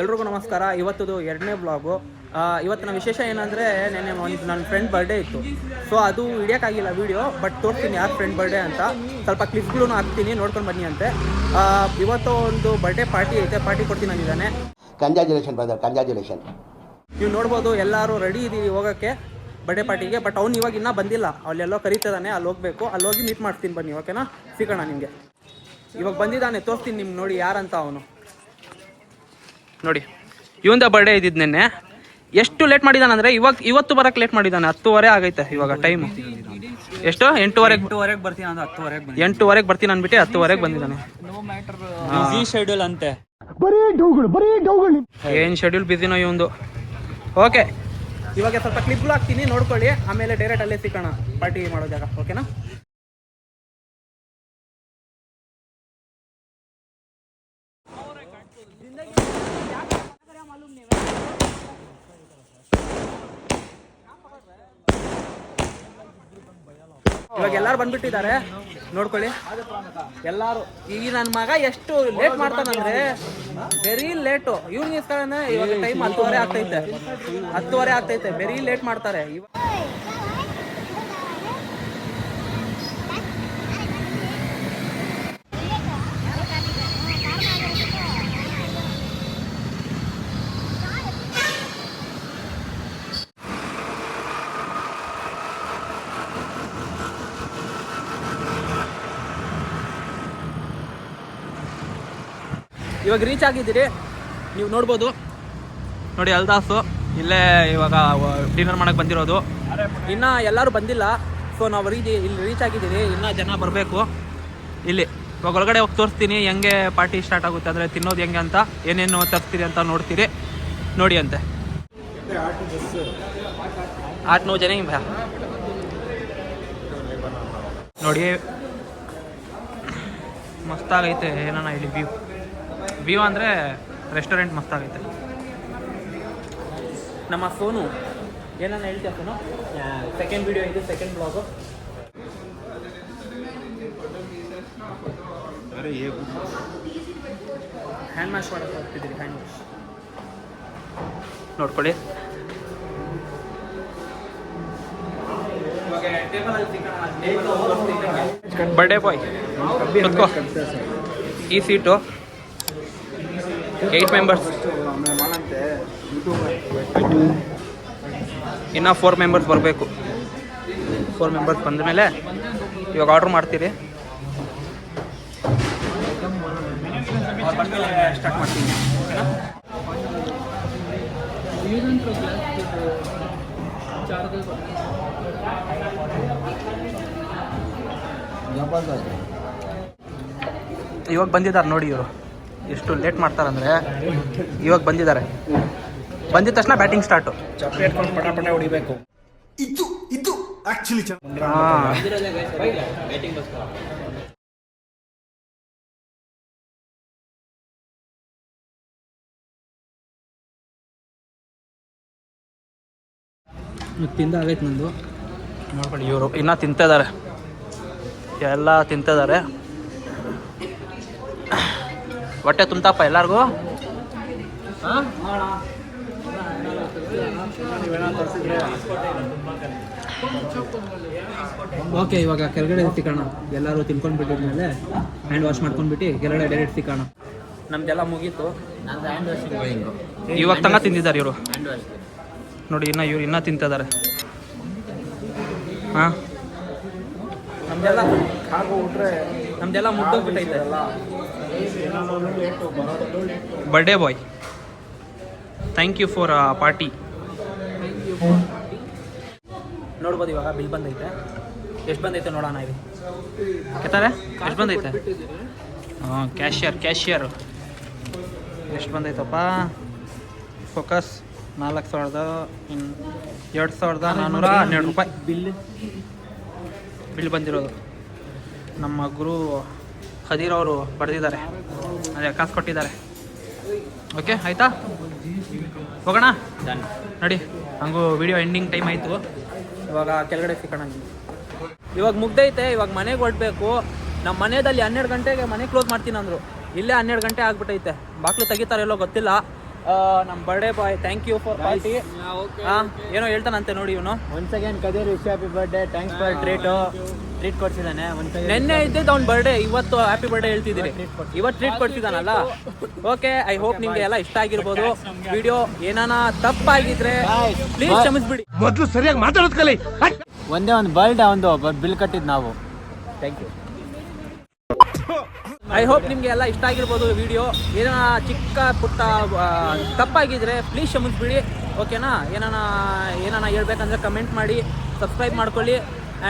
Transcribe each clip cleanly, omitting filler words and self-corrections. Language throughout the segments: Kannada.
ಎಲ್ರಿಗೂ ನಮಸ್ಕಾರ. ಇವತ್ತದು 2ನೇ ಬ್ಲಾಗು. ಇವತ್ತಿನ ವಿಶೇಷ ಏನಂದರೆ ನೆನ್ನೆ ನನ್ನ ಫ್ರೆಂಡ್ ಬರ್ಡೇ ಇತ್ತು. ಸೊ ಅದು ಹಿಡಿಯೋಕ್ಕಾಗಿಲ್ಲ ವೀಡಿಯೋ, ಬಟ್ ತೋರಿಸ್ತೀನಿ ಯಾರು ಫ್ರೆಂಡ್ ಬರ್ಡೇ ಅಂತ. ಸ್ವಲ್ಪ ಕ್ಲಿಪ್ಗಳೂ ಹಾಕ್ತೀನಿ, ನೋಡ್ಕೊಂಡು ಬನ್ನಿ ಅಂತೆ. ಇವತ್ತು ಒಂದು ಬರ್ಡೇ ಪಾರ್ಟಿ ಐತೆ, ಪಾರ್ಟಿ ಕೊಡ್ತೀನಿ ಅಂದಿದ್ದಾನೆ. Congratulation brother, congratulation. ನೀವು ನೋಡ್ಬೋದು ಎಲ್ಲರೂ ರೆಡಿ ಇದ್ದೀವಿ ಹೋಗೋಕ್ಕೆ ಬರ್ಡೇ ಪಾರ್ಟಿಗೆ. ಬಟ್ ಅವ್ನು ಇವಾಗ ಇನ್ನೂ ಬಂದಿಲ್ಲ, ಅಲ್ಲೆಲ್ಲೋ ಕರೀತಿದ್ದಾನೆ, ಅಲ್ಲಿ ಹೋಗಬೇಕು. ಅಲ್ಲಿ ಹೋಗಿ ಮೀಟ್ ಮಾಡ್ತೀನಿ ಬನ್ನಿ, ಓಕೆನಾ? ಸಿಗೋಣ ನಿಮಗೆ. ಇವಾಗ ಬಂದಿದ್ದಾನೆ, ತೋರಿಸ್ತೀನಿ ನಿಮ್ಗೆ ನೋಡಿ ಯಾರಂತ. ಅವನು ನೋಡಿ, ಇವಂದ ಬರ್ಡೇ ಇದ್ದಿದ್ದು ನಿನ್ನೆ. ಎಷ್ಟು ಲೇಟ್ ಮಾಡಿದಾನೆ ಅಂದರೆ ಇವತ್ತು ಬರೋಕ್ಕೆ ಲೇಟ್ ಮಾಡಿದ್ದಾನೆ. 10:30 ಆಗೈತೆ ಇವಾಗ ಟೈಮು. ಎಷ್ಟು? 8:30 ಬರ್ತೀನಿ ಅಂದ್ರೆ 10:30 8:30 ಬರ್ತೀನಿ ಅಂದ್ಬಿಟ್ಟು 10:30 ಬಂದಿದ್ದಾನೆ. ಶೆಡ್ಯೂಲ್ ಅಂತೆ. ಏನು ಶೆಡ್ಯೂಲ್ ಬಿಸಿನೋ ಇವಂದು. ಓಕೆ, ಇವಾಗ ಸ್ವಲ್ಪ ಕ್ಲಿಪ್ಗಳು ಹಾಕ್ತೀನಿ, ನೋಡ್ಕೊಳ್ಳಿ. ಆಮೇಲೆ ಡೈರೆಕ್ಟ್ ಅಲ್ಲೇ ಸಿಗೋಣ ಪಾರ್ಟಿ ಮಾಡೋ ಜಾಗ, ಓಕೆನಾ? ಇವಾಗ ಎಲ್ಲಾರು ಬಂದ್ಬಿಟ್ಟಿದ್ದಾರೆ, ನೋಡ್ಕೊಳ್ಳಿ ಎಲ್ಲಾರು. ಈಗ ನನ್ನ ಮಗ ಎಷ್ಟು ಲೇಟ್ ಮಾಡ್ತಾನಂದ್ರೆ ವೆರಿ ಲೇಟು. ಇವ್ನಿಗೋಸ್ಕರನೇ ಇವಾಗ ಟೈಮ್ 10:30 ಆಗ್ತೈತೆ. 10:30 ಆಗ್ತೈತೆ, ವೆರಿ ಲೇಟ್ ಮಾಡ್ತಾರೆ. ಇವಾಗ ರೀಚ್ ಆಗಿದ್ದೀರಿ, ನೀವು ನೋಡ್ಬೋದು. ನೋಡಿ, ಅಲ್ದಾಸು ಇಲ್ಲೇ ಇವಾಗ ಡಿನ್ನರ್ ಮಾಡಕ್ಕೆ ಬಂದಿರೋದು. ಇನ್ನೂ ಎಲ್ಲರೂ ಬಂದಿಲ್ಲ. ಸೊ ನಾವು ಇಲ್ಲಿ ರೀಚ್ ಆಗಿದ್ದೀರಿ, ಇನ್ನೂ ಜನ ಬರಬೇಕು. ಇಲ್ಲಿ ಇವಾಗ ಒಳಗಡೆ ಹೋಗಿ ತೋರಿಸ್ತೀನಿ ಹೆಂಗೆ ಪಾರ್ಟಿ ಸ್ಟಾರ್ಟ್ ಆಗುತ್ತೆ, ಅಂದರೆ ತಿನ್ನೋದು ಹೆಂಗೆ ಅಂತ, ಏನೇನು ತರಿಸ್ತೀರಿ ಅಂತ ನೋಡ್ತೀರಿ. ನೋಡಿ ಅಂತೆ 8-9 ಜನ ಭಯ. ನೋಡಿ ಮಸ್ತಾಗೈತೆ. ಏನಾನ ಇಲ್ಲಿ ವ್ಯೂ ಅಂದರೆ ರೆಸ್ಟೋರೆಂಟ್ ಮಸ್ತಾಗೈತೆ. ನಮ್ಮ ಸೋನು ಏನನ್ನ ಹೇಳ್ತೀಯ ಸೋನು? ಸೆಕೆಂಡ್ ವಿಡಿಯೋ ಇದು, ಸೆಕೆಂಡ್ ಬ್ಲಾಗು. ಹ್ಯಾಂಡ್ ವಾಶ್ ಮಾಡೋಕ್ಕೆ ಹೋಗ್ತಿದ್ದೀರಿ, ಹ್ಯಾಂಡ್ ವಾಶ್ ನೋಡ್ಕೊಳ್ಳಿ. ಬರ್ಡೇ ಬಾಯ್ ಕೂತ್ಕೋ. ಈ ಸೀಟು 8 ಮೆಂಬರ್ಸ್, ಇನ್ನು 4 ಮೆಂಬರ್ಸ್ ಬರಬೇಕು. 4 ಮೆಂಬರ್ಸ್ ಬಂದ ಮೇಲೆ ಇವಾಗ ಆರ್ಡ್ರ್ ಮಾಡ್ತೀರಿ. ಸ್ಟಾರ್ಟ್ ಮಾಡ್ತೀನಿ, ಓಕೆನಾ? ಇವಾಗ ಬಂದಿದ್ದಾರೆ ನೋಡಿ ಇವರು. ಎಷ್ಟು ಲೇಟ್ ಮಾಡ್ತಾರಂದರೆ ಇವಾಗ ಬಂದಿದ್ದಾರೆ. ಬಂದಿದ ತಕ್ಷಣ ಬ್ಯಾಟಿಂಗ್ ಸ್ಟಾರ್ಟು. ಚಾಕ್ಲೇಟ್ ಕೊಂಡು ಪಟ ಹೊಡಿಬೇಕು. ಇದು ಆಕ್ಚುಲಿ ತಿಂದಾಗೈತೆ ನಂದು. ನೋಡ್ಕೊಳ್ಳಿ, ಇವರು ಇನ್ನೂ ತಿಂತಿದ್ದಾರೆ, ಎಲ್ಲ ತಿಂತಿದ್ದಾರೆ. ಹೊಟ್ಟೆ ತುಂಬ್ತಪ್ಪ ಎಲ್ಲರಿಗೂ. ಓಕೆ, ಇವಾಗ ಕೆಳಗಡೆ ಸಿಗೋಣ. ಎಲ್ಲರೂ ತಿನ್ಕೊಂಡು ಬಿಟ್ಟಿದ್ಮೇಲೆ ಹ್ಯಾಂಡ್ ವಾಶ್ ಮಾಡ್ಕೊಂಡ್ಬಿಟ್ಟು ಕೆಳಗಡೆ ಡೈರೆಕ್ಟ್ ಸಿಗೋಣ. ನಮ್ದೆಲ್ಲ ಮುಗೀತು. ಇವಾಗ ತಂಗ ತಿಂದಿದ್ದಾರೆ ಇವರು. ನೋಡಿ, ಇವ್ರು ಇನ್ನೂ ತಿಂತಿದ್ದಾರೆ. ಹಾಂ, ನಮ್ದೆಲ್ಲ ಮುಗ್ದೋಗ್ಬಿಟ್ಟೈತೆ. Birthday boy, thank you for party. ನೋಡ್ಬೋದು ಇವಾಗ ಬಿಲ್ ಬಂದೈತೆ. ಎಷ್ಟು ಬಂದೈತೆ ನೋಡೋಣ. ಇದು ಕೆತ್ತಾರೆ ಎಷ್ಟು ಬಂದೈತೆ? ಹಾಂ, ಕ್ಯಾಶಿಯರ್ ಎಷ್ಟು ಬಂದೈತಪ್ಪ? ಫೋಕಸ್ 4,212 ರೂಪಾಯಿ ಬಿಲ್ ಬಂದಿರೋದು. ನಮ್ಮ ಗುರು ಖದೀರ್ ಅವರು ಬರೆದಿದ್ದಾರೆ, ಅದೇ ಕಾಸು ಕೊಟ್ಟಿದ್ದಾರೆ. ಓಕೆ, ಆಯಿತಾ? ಹೋಗೋಣ ನೋಡಿ. ಹಂಗೂ ವಿಡಿಯೋ ಎಂಡಿಂಗ್ ಟೈಮ್ ಆಯಿತು. ಇವಾಗ ಕೆಳಗಡೆ ಸಿಗೋಣ. ಇವಾಗ ಮುಗ್ದೈತೆ. ಇವಾಗ ಮನೆಗೆ ಹೊರಡಬೇಕು. ನಮ್ಮ ಮನೆಯಲ್ಲಿ 12 ಗಂಟೆಗೆ ಮನೆ ಕ್ಲೋಸ್ ಮಾಡ್ತೀನಿ ಅಂದರು. ಇಲ್ಲೇ 12 ಗಂಟೆ ಆಗ್ಬಿಟ್ಟೈತೆ. ಬಾಕ್ಲು ತೆಗಿತಾರೆಲ್ಲೋ ಗೊತ್ತಿಲ್ಲ. ನಮ್ಮ birthday boy thank you for party. ಏನೋ ಹೇಳ್ತಾನಂತೆ ನೋಡಿ ಇವನು. Once again Kadeer wish happy birthday, thanks for treat ಕೊಡ್ಸಿದ್ದಾನೆ. ನೆನ್ನೆ ಇದ್ದಿದ್ದು ಅವ್ನ ಬರ್ಡೇ, ಇವತ್ತು ಹ್ಯಾಪಿ ಬರ್ಡೇ ಹೇಳ್ತಿದ್ದೀನಿ. ಇವತ್ತು ಟ್ರೀಟ್ ಕೊಡ್ತಿದ್ದಾನಲ್ಲ. ಓಕೆ, ಐ ಹೋಪ್ ನಿಮ್ಗೆ ಎಲ್ಲ ಇಷ್ಟ ಆಗಿರ್ಬೋದು. ವಿಡಿಯೋ ಏನಾನ ತಪ್ಪಾಗಿದ್ರೆ ಪ್ಲೀಸ್ ಕ್ಷಮಿಸ್ಬಿಡಿ. ಮೊದಲು ಸರಿಯಾಗಿ ಮಾತಾಡೋದ್ ಕಲಿ. ಒಂದೇ ಒಂದು ಬರ್ಡೇ ಒಂದು ಬಿಲ್ ಕಟ್ಟಿದ್ ನಾವು. Thank you. ಐ ಹೋಪ್ ನಿಮಗೆ ಎಲ್ಲ ಇಷ್ಟ ಆಗಿರ್ಬೋದು. ವಿಡಿಯೋ ಏನಾನ ಚಿಕ್ಕ ಪುಟ್ಟ ತಪ್ಪಾಗಿದ್ರೆ ಪ್ಲೀಸ್ ಕ್ಷಮಿಸ್ಬಿಡಿ. ಓಕೆನಾ? ಏನಾನ ಹೇಳ್ಬೇಕಂದ್ರೆ ಕಮೆಂಟ್ ಮಾಡಿ, ಸಬ್ಸ್ಕ್ರೈಬ್ ಮಾಡ್ಕೊಳ್ಳಿ.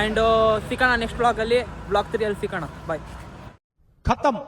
ಆ್ಯಂಡ್ ಸಿಗೋಣ ನೆಕ್ಸ್ಟ್ ಬ್ಲಾಗಲ್ಲಿ, ಬ್ಲಾಗ್ 3 ಅಲ್ಲಿ ಸಿಗೋಣ. ಬಾಯ್. ಖತಮ್.